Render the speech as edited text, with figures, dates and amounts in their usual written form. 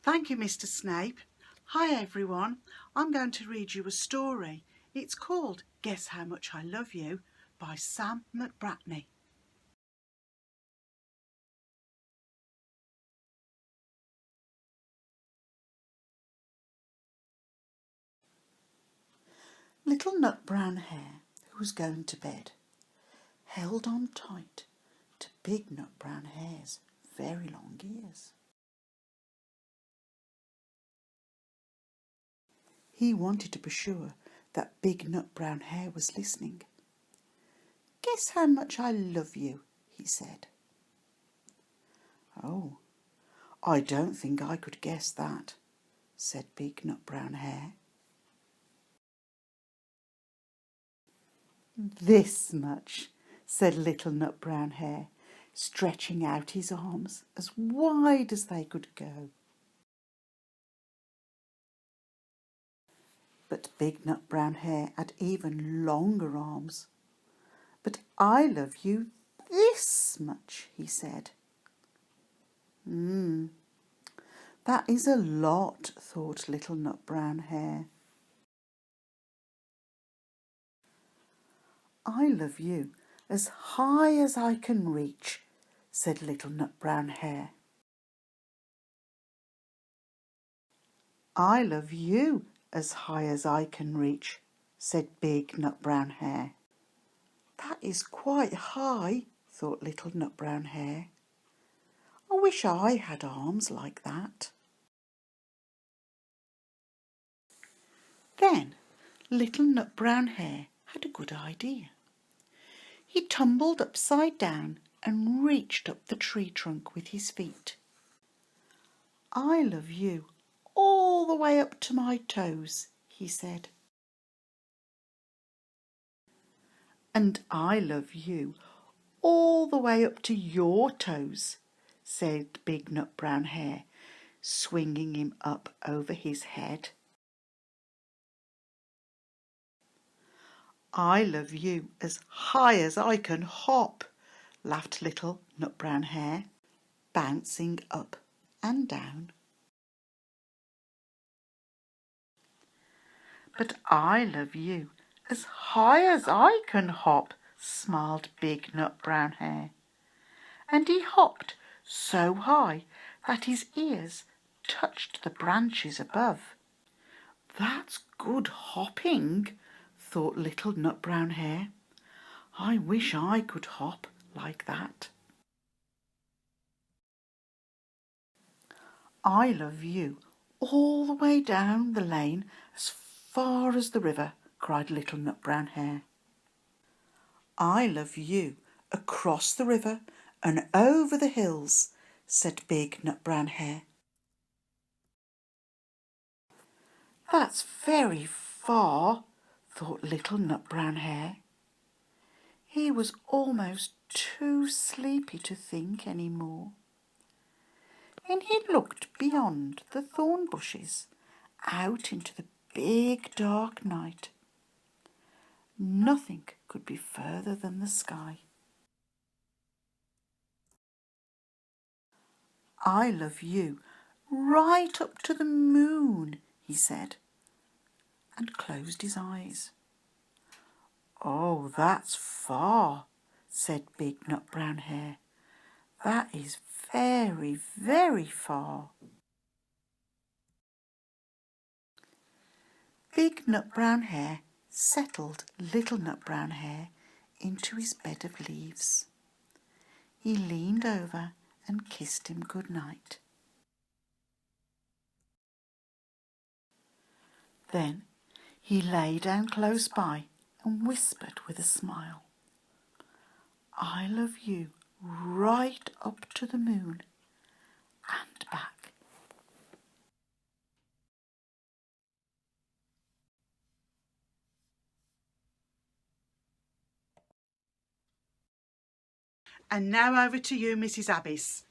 Thank you, Mr. Snape. Hi everyone, I'm going to read you a story. It's called Guess How Much I Love You by Sam McBratney. Little Nut Brown Hare, who was going to bed, held on tight to Big Nut Brown Hare's very long ears. He wanted to be sure that Big Nut Brown Hare was listening. "Guess how much I love you," he said. "Oh, I don't think I could guess that," said Big Nut Brown Hare. "This much," said Little Nut Brown Hare, stretching out his arms as wide as they could go. But Big Nut Brown Hare had even longer arms. "But I love you this much," he said. That is a lot," thought Little Nut Brown Hare. "I love you as high as I can reach," said Little Nut Brown Hare. "I love you as high as I can reach," said Big Nut Brown Hare. "That is quite high," thought Little Nut Brown Hare. "I wish I had arms like that." Then Little Nut Brown Hare had a good idea. He tumbled upside down and reached up the tree trunk with his feet. "I love you all the way up to my toes," he said. "And I love you all the way up to your toes," said Big Nut Brown Hare, swinging him up over his head. "I love you as high as I can hop," laughed Little Nut Brown Hare, bouncing up and down. "But I love you as high as I can hop," smiled Big Nut Brown Hare, and he hopped so high that his ears touched the branches above. "That's good hopping," thought Little Nut Brown Hare. "I wish I could hop like that." "I love you all the way down the lane as far as the river," cried Little Nut Brown Hare. "I love you across the river and over the hills," said Big Nut Brown Hare. "That's very far," thought Little Nut Brown Hare. He was almost too sleepy to think any more. And he looked beyond the thorn bushes, out into the big dark night. Nothing could be further than the sky. "I love you right up to the moon," he said, and closed his eyes. "Oh, that's far," said Big Nut Brown Hare. "That is very, very far." Big Nut Brown Hare settled Little Nut Brown Hare into his bed of leaves. He leaned over and kissed him good night. Then he lay down close by and whispered with a smile, "I love you right up to the moon and back." And now over to you, Mrs. Abbys.